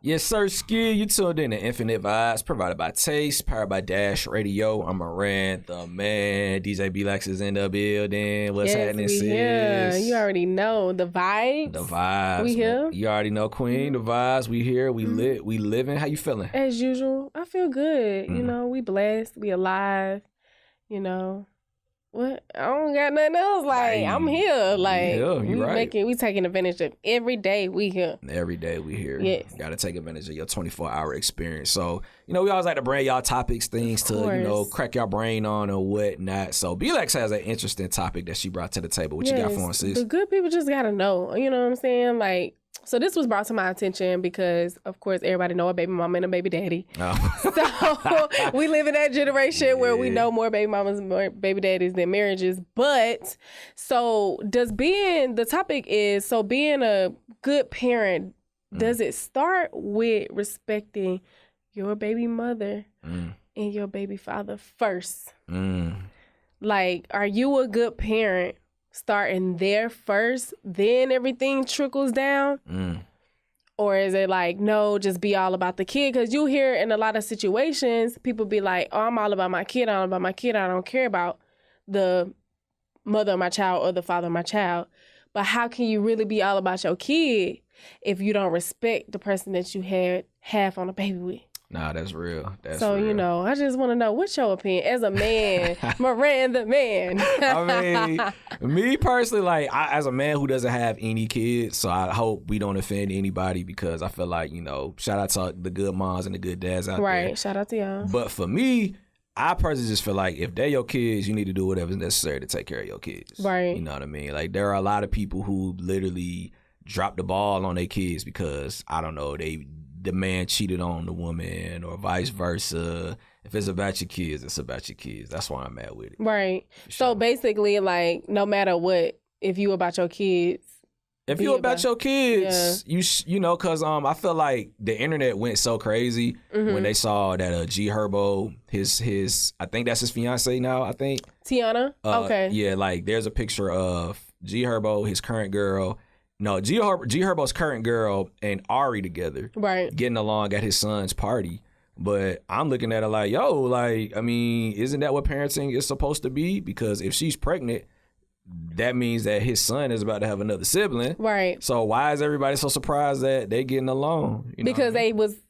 Yes, sir, Ski. You tuned in to Infinite Vibes, provided by Taste, powered by Dash Radio. I'm Moran, the man. DJ B-Lax is in the building. What's happening, sis? Yeah, you already know the vibes. The vibes. We here. You already know, Queen. The vibes. We here. We lit. We living. How you feeling? As usual, I feel good. You know, we blessed. We alive. You know. What? I don't got nothing else. Like, I'm here. Like, we taking advantage of every day we here. Every day we here. Yes. Got to take advantage of your 24-hour experience. So, you know, we always like to bring y'all topics, things to, you know, crack your brain on or whatnot. So, B-Lex has an interesting topic that she brought to the table. What you got for us, sis? The good people just got to know. You know what I'm saying? Like, so this was brought to my attention because, of course, everybody know a baby mama and a baby daddy. Oh. So we live in that generation where we know more baby mamas and more baby daddies than marriages. But so being a good parent, does it start with respecting your baby mother and your baby father first? Like, are you a good parent starting there first, then everything trickles down? Or is it like, no, just be all about the kid? Because you hear in a lot of situations, people be like, oh, I'm all about my kid. I'm all about my kid. I don't care about the mother of my child or the father of my child. But how can you really be all about your kid if you don't respect the person that you had half on a baby with? Nah, that's real. So, you know, I just want to know, what's your opinion as a man, Moran the man? I mean, me personally, like, as a man who doesn't have any kids, so I hope we don't offend anybody because I feel like, you know, shout out to the good moms and the good dads out there. Right, shout out to y'all. But for me, I personally just feel like if they're your kids, you need to do whatever's necessary to take care of your kids. Right. You know what I mean? Like, there are a lot of people who literally drop the ball on their kids because, I don't know, the man cheated on the woman or vice versa. If it's about your kids, it's about your kids. That's why I'm at with it. Right. So basically, like, no matter what, if you about your kids. If you about your kids, you know, because I feel like the internet went so crazy when they saw that G Herbo, his I think that's his fiance now, I think. Tiana? Okay. Yeah, like there's a picture of G Herbo, his current girl. No, G Herbo's current girl and Ari together. Right. Getting along at his son's party. But I'm looking at it like, yo, like, I mean, isn't that what parenting is supposed to be? Because if she's pregnant, that means that his son is about to have another sibling. Right. So why is everybody so surprised that they getting along? You know because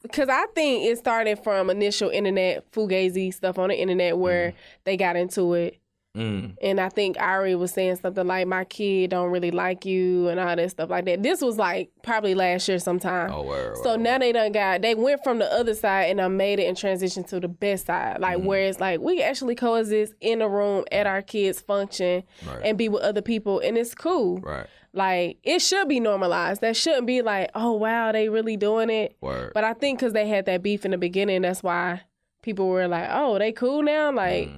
because I think it started from initial internet fugazi stuff on the internet where they got into it. And I think Ari was saying something like, my kid don't really like you and all that stuff like that. This was like probably last year sometime. Oh, word. So now they went from the other side and made it and transitioned to the best side. Like where it's like, we actually coexist in a room at our kids' function and be with other people and it's cool. Right. Like, it should be normalized. That shouldn't be like, oh, wow, they really doing it. Word. But I think because they had that beef in the beginning, that's why people were like, oh, they cool now? Like,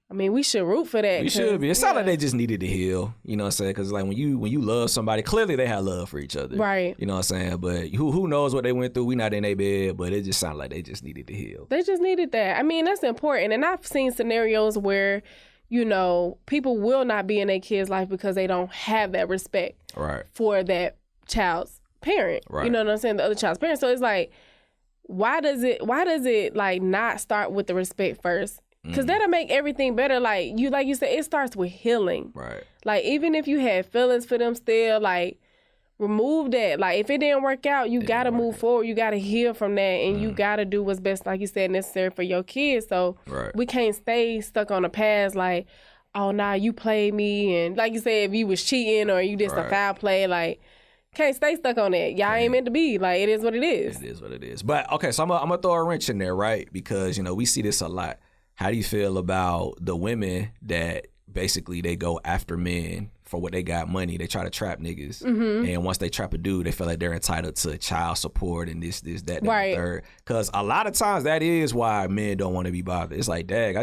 I mean, we should root for that. We should be. It sounded like they just needed to heal. You know what I'm saying? Because like when you love somebody, clearly they have love for each other. Right. You know what I'm saying? But who knows what they went through? We not in their bed, but it just sounded like they just needed to heal. They just needed that. I mean, that's important. And I've seen scenarios where, you know, people will not be in their kids' life because they don't have that respect for that child's parent. Right. You know what I'm saying? The other child's parent. So it's like, why does it like not start with the respect first? Because that'll make everything better. Like you said, it starts with healing. Right. Like, even if you had feelings for them still, like, remove that. Like, if it didn't work out, you got to move forward. You got to heal from that. And you got to do what's best, like you said, necessary for your kids. So we can't stay stuck on the past like, oh, nah, you played me. And like you said, if you was cheating or you did some foul play, like, can't stay stuck on that. Y'all ain't meant to be. Like, it is what it is. It is what it is. But, okay, so I'm going to throw a wrench in there, right? Because, you know, we see this a lot. How do you feel about the women that basically they go after men for what they got money? They try to trap niggas. And once they trap a dude, they feel like they're entitled to child support and this, that, and the third. Because a lot of times that is why men don't want to be bothered. It's like, dag,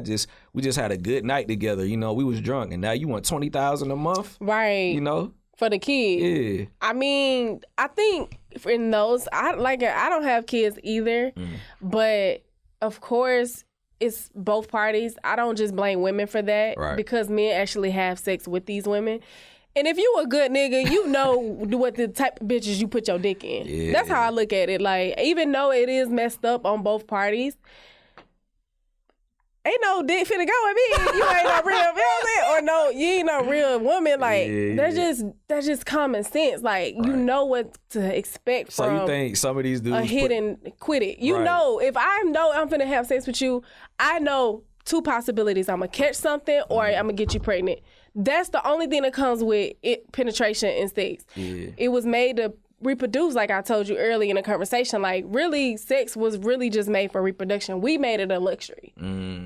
we just had a good night together. You know, we was drunk and now you want $20,000 a month? Right. You know? For the kid. Yeah. I mean, I think in those, I don't have kids either. But, of course, it's both parties. I don't just blame women for that because men actually have sex with these women. And if you a good nigga, you know what the type of bitches you put your dick in. Yeah. That's how I look at it. Like, even though it is messed up on both parties, ain't no dick finna go with me. You ain't no real man, or no, you ain't no real woman. Like, that's just common sense. Like, you know what to expect from. So you think some of these dudes a hit and quit it. You know, if I know I'm finna have sex with you, I know 2 possibilities. I'm gonna catch something or I'm gonna get you pregnant. That's the only thing that comes with it, penetration and sex. Yeah. It was made to reproduce, like I told you early in the conversation. Like, really, sex was really just made for reproduction. We made it a luxury.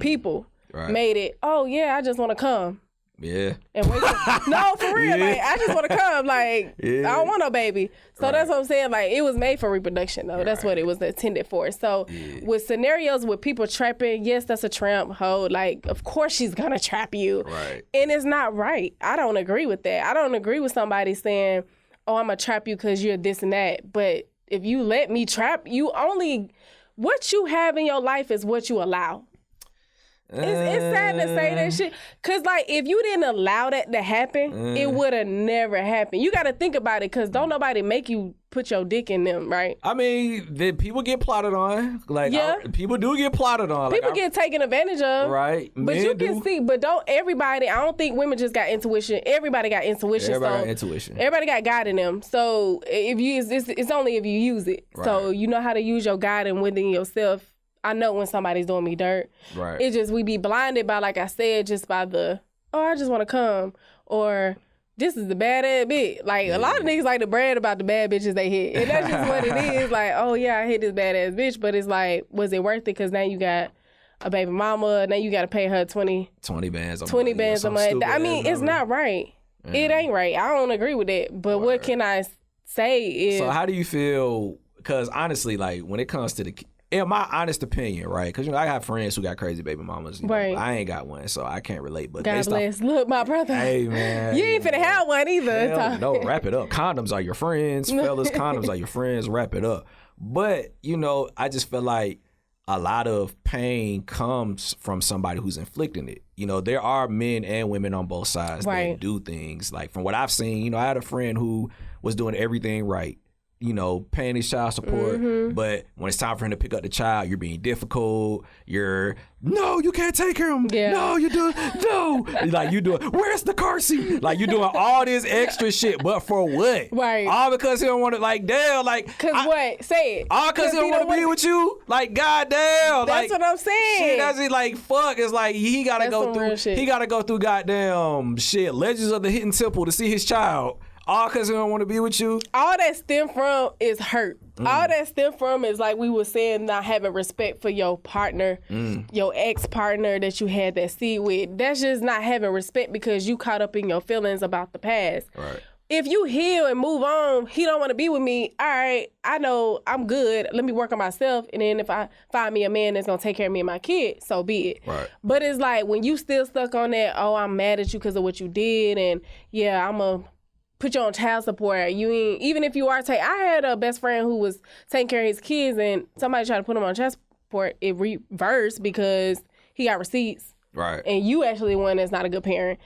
People made it, oh yeah, I just want to come. Yeah. And wait no, for real. Like, I just want to come. Like, I don't want no baby. So that's what I'm saying. Like, it was made for reproduction, though. That's what it was intended for. So with scenarios with people trapping, yes, that's a tramp hoe. Like, of course she's going to trap you. Right. And it's not right. I don't agree with that. I don't agree with somebody saying, oh, I'm going to trap you because you're this and that. But if you let me trap you, what you have in your life is what you allow. It's sad to say that shit. Because, like, if you didn't allow that to happen, it would have never happened. You got to think about it, because don't nobody make you put your dick in them, right? I mean, people get plotted on. Like, people do get plotted on. People get taken advantage of. Right. But you can see, but don't everybody, I don't think women just got intuition. Everybody got intuition. Everybody got intuition. Everybody got God in them. So if you, it's only if you use it. Right. So you know how to use your God and within yourself. I know when somebody's doing me dirt. Right. It's just we be blinded by, like I said, just by the, oh, I just want to come, or this is the bad ass bitch. Like, a lot of niggas like to brag about the bad bitches they hit. And that's just what it is. Like, oh yeah, I hit this bad ass bitch, but it's like, was it worth it? Because now you got a baby mama, now you got to pay her 20 bands a month. I mean, it's not right. It ain't right. I don't agree with that. But what can I say is... So how do you feel, because honestly, like, when it comes to in my honest opinion, right? Because, you know, I got friends who got crazy baby mamas. You know, right. I ain't got one, so I can't relate. But God bless. Look, my brother. Hey, man. You ain't finna have one either. No, wrap it up. Condoms are your friends. Fellas, condoms are your friends. Wrap it up. But, you know, I just feel like a lot of pain comes from somebody who's inflicting it. You know, there are men and women on both sides that do things. Like, from what I've seen, you know, I had a friend who was doing everything right. You know, paying his child support, but when it's time for him to pick up the child, you're being difficult. No, you can't take him. Yeah. No, you do. No, like, you doing. Where's the car seat? Like, you doing all this extra shit, but for what? Right. All because he don't want to. Like, damn. Like, what? Say it. All because he don't want to be with you. Like, goddamn. That's like, what I'm saying. Shit, that's it. Like, fuck. It's like he gotta go through. He gotta go through goddamn shit. Legends of the Hidden Temple to see his child. All because he don't want to be with you? All that stem from is hurt. All that stem from is, like we were saying, not having respect for your partner, your ex-partner that you had that seed with. That's just not having respect because you caught up in your feelings about the past. Right. If you heal and move on, he don't want to be with me, all right, I know I'm good. Let me work on myself. And then if I find me a man that's going to take care of me and my kid, so be it. Right. But it's like, when you still stuck on that, oh, I'm mad at you because of what you did, and yeah, I'm going to put you on child support. You ain't, even if you are I had a best friend who was taking care of his kids, and somebody tried to put him on child support. It reversed because he got receipts. Right. And you actually one that's not a good parent.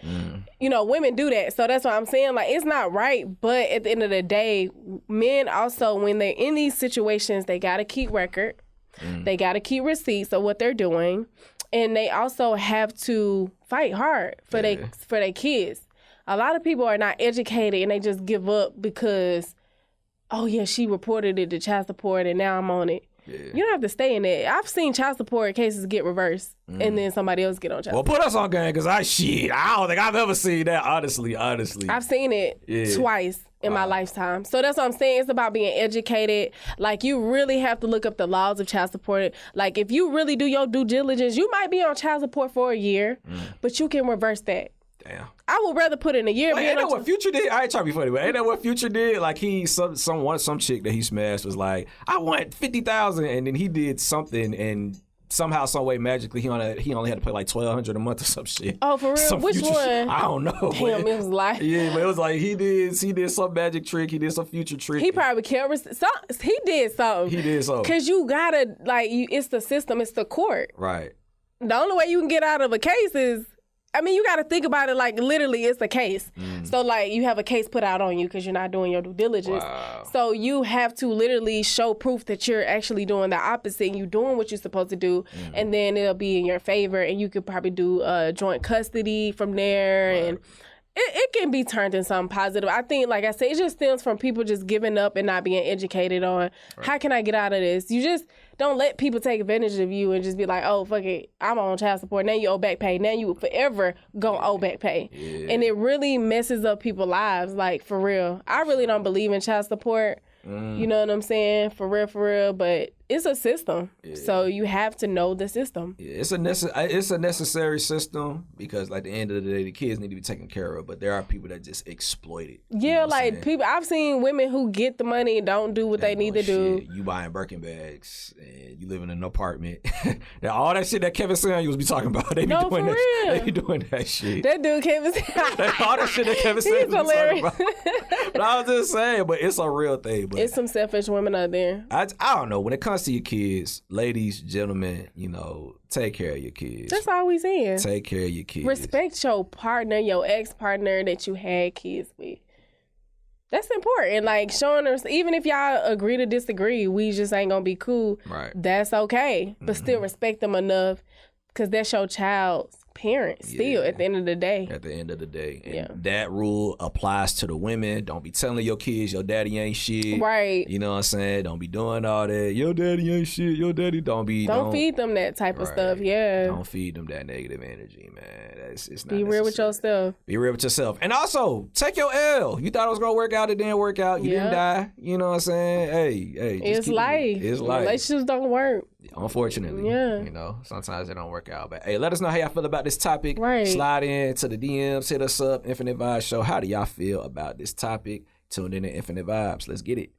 You know, women do that. So that's what I'm saying. Like, it's not right. But at the end of the day, men also, when they're in these situations, they got to keep record. They got to keep receipts of what they're doing. And they also have to fight hard for their kids. A lot of people are not educated and they just give up because, oh yeah, she reported it to child support and now I'm on it. Yeah. You don't have to stay in it. I've seen child support cases get reversed and then somebody else get on child support. Well, put us on game, because I don't think I've ever seen that, honestly. I've seen it twice in my lifetime. So that's what I'm saying. It's about being educated. Like, you really have to look up the laws of child support. Like, if you really do your due diligence, you might be on child support for a year, but you can reverse that. Damn. I would rather put in a year. Ain't that what Future did? I ain't trying to be funny, but ain't that what Future did? Like, some chick that he smashed was like, I want $50,000, and then he did something, and somehow, some way, magically, he only had to pay like $1,200 a month or some shit. Oh, for real? Which one? I don't know. Damn, it was like, yeah, but it was like he did some magic trick. He did some Future trick. He probably killed. He did something. Because you gotta, like, it's the system. It's the court. Right. The only way you can get out of a case is I mean, you got to think about it like literally it's a case. So like you have a case put out on you because you're not doing your due diligence. Wow. So you have to literally show proof that you're actually doing the opposite and you're doing what you're supposed to do. And then it'll be in your favor and you could probably do joint custody from there. And it can be turned into something positive. I think, like I said, it just stems from people just giving up and not being educated on how can I get out of this. You just don't let people take advantage of you and just be like, oh, fuck it, I'm on child support. Now you owe back pay. Now you forever gonna owe back pay. Yeah. And it really messes up people's lives, like, for real. I really don't believe in child support. You know what I'm saying? For real. But it's a system. Yeah. So you have to know the system. Yeah, it's a necessary system because, like, at the end of the day, the kids need to be taken care of. But there are people that just exploit it. Yeah, like, people, I've seen women who get the money and don't do what they need to do. You buying Birkin bags and you live in an apartment. All that shit that Kevin Samuels be talking about, they be doing that. Real. They be doing that shit. That dude Kevin Samuels. All that shit that Kevin Samuels be talking about. But I was just saying, but it's a real thing. But it's some selfish women out there. I don't know. When it comes to your kids, ladies, gentlemen, you know, take care of your kids. That's all we saying. Take care of your kids. Respect your partner, your ex-partner that you had kids with. That's important. Like, showing us, even if y'all agree to disagree, we just ain't gonna be cool. Right. That's okay. But still respect them enough because that's your child's parent still at the end of the day. At the end of the day. And that rule applies to the women. Don't be telling your kids your daddy ain't shit. Right. You know what I'm saying? Don't be doing all that. Your daddy ain't shit. Your daddy don't feed them that type of stuff. Yeah. Don't feed them that negative energy, man. It's not Be real with yourself. Be real with yourself. And also, take your L. You thought it was gonna work out, it didn't work out. You didn't die. You know what I'm saying? Hey, it's life. It's life. Relationships don't work. Unfortunately. Yeah. You know, sometimes it don't work out. But hey, let us know how y'all feel about this topic. Right. Slide in to the DMs, hit us up, Infinite Vibes Show. How do y'all feel about this topic? Tune in to Infinite Vibes. Let's get it.